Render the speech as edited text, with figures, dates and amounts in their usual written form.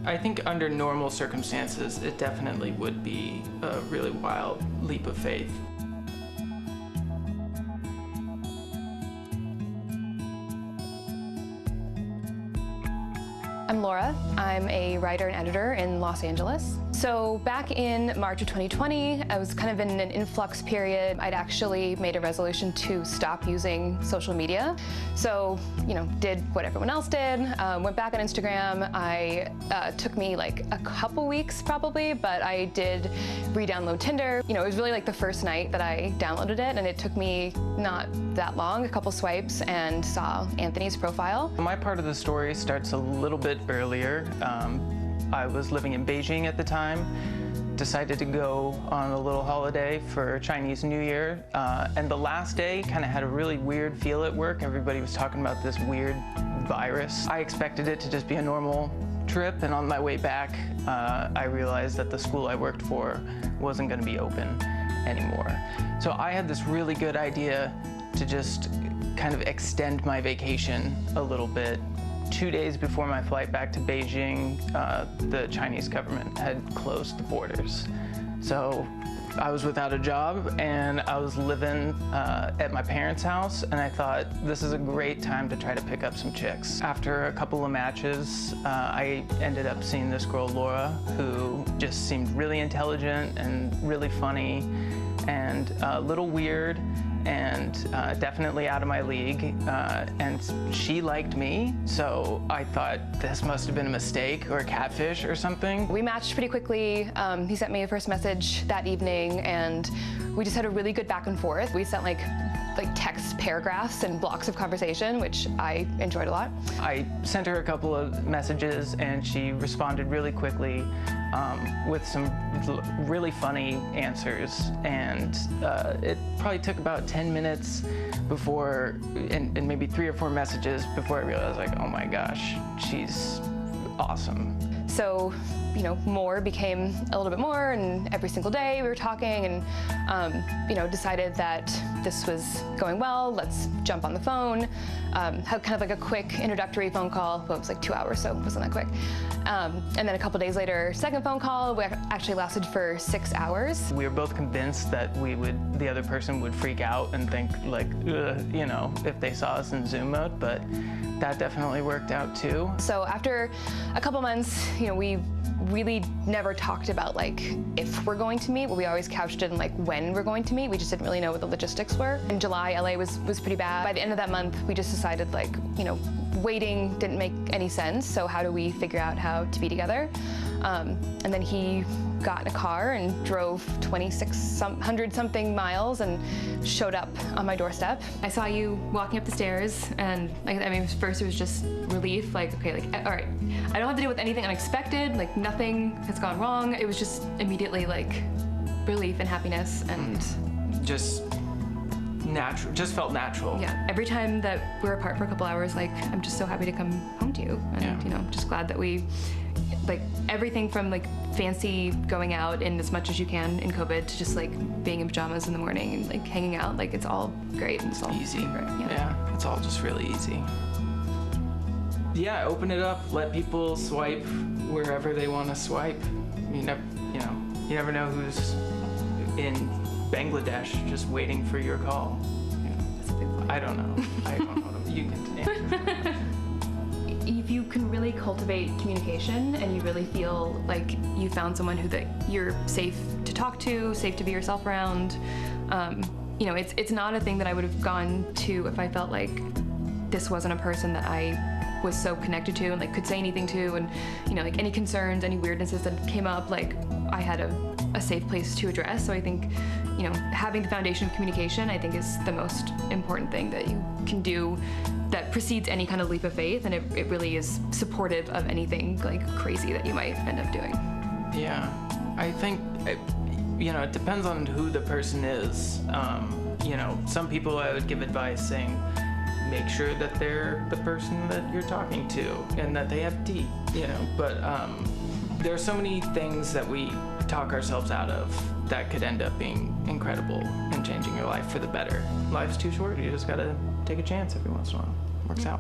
I think under normal circumstances, it definitely would be a really wild leap of faith. I'm Laura. I'm a writer and editor in Los Angeles. So back in March of 2020, I was kind of in an influx period. I'd actually made a resolution to stop using social media. So, did what everyone else did, went back on Instagram. Took me like a couple weeks probably, but I did re-download Tinder. It was really like the first night that I downloaded it, and it took me not that long, a couple swipes, and saw Anthony's profile. My part of the story starts a little bit earlier. I was living in Beijing at the time, decided to go on a little holiday for Chinese New Year, and the last day kind of had a really weird feel at work. Everybody was talking about this weird virus. I expected it to just be a normal trip, and on my way back, I realized that the school I worked for wasn't going to be open anymore. So I had this really good idea to just kind of extend my vacation a little bit. 2 days before my flight back to Beijing, the Chinese government had closed the borders. So I was without a job, and I was living at my parents' house, and I thought this is a great time to try to pick up some chicks. After a couple of matches, I ended up seeing this girl, Laura, who just seemed really intelligent and really funny and a little weird, and definitely out of my league, and she liked me, so I thought this must have been a mistake or a catfish or something. We matched pretty quickly. He sent me a first message that evening, and we just had a really good back and forth. We sent like text paragraphs and blocks of conversation, which I enjoyed a lot. I sent her a couple of messages, and she responded really quickly with some really funny answers, and it probably took about 10 minutes before, and maybe 3 or 4 messages before I realized, like, oh my gosh, she's awesome. So, more became a little bit more, and every single day we were talking, and, decided that this was going well. Let's jump on the phone. Had kind of like a quick introductory phone call. Well, it was like 2 hours, so it wasn't that quick. And then a couple days later, second phone call. We actually lasted for 6 hours. We were both convinced that the other person would freak out and think like, if they saw us in Zoom mode, but that definitely worked out too. So after a couple months, we really never talked about like if we're going to meet. We always couched it in like when we're going to meet. We just didn't really know what the logistics were. In July, LA was pretty bad. By the end of that month, we just decided like, waiting didn't make any sense. So how do we figure out how to be together? And then he got in a car and drove 2,600 something miles and showed up on my doorstep. I saw you walking up the stairs, and first it was just relief, like, okay, like, all right, I don't have to deal with anything unexpected, like nothing has gone wrong. It was just immediately like relief and happiness, and just natural, just felt natural. Yeah, every time that we're apart for a couple hours, like, I'm just so happy to come home to you, and just glad that we, like, everything from like fancy going out in as much as you can in COVID to just like being in pajamas in the morning and like hanging out, like it's all great and it's all easy. Yeah, it's all just really easy. Yeah, open it up, let people swipe wherever they want to swipe. You never know who's in Bangladesh just waiting for your call. I don't know. You can answer. If you can really cultivate communication and you really feel like you found someone that you're safe to talk to, safe to be yourself around, it's not a thing that I would have gone to if I felt like this wasn't a person that I was so connected to and like could say anything to, and like any concerns, any weirdnesses that came up, like I had a safe place to address. So I think having the foundation of communication, I think, is the most important thing that you can do that precedes any kind of leap of faith, and it really is supportive of anything like crazy that you might end up doing. Yeah, I think it depends on who the person is. Some people I would give advice saying, make sure that they're the person that you're talking to and that they have teeth, but there are so many things that we talk ourselves out of that could end up being incredible and changing your life for the better. Life's too short. You just gotta take a chance every once in a while. Works out.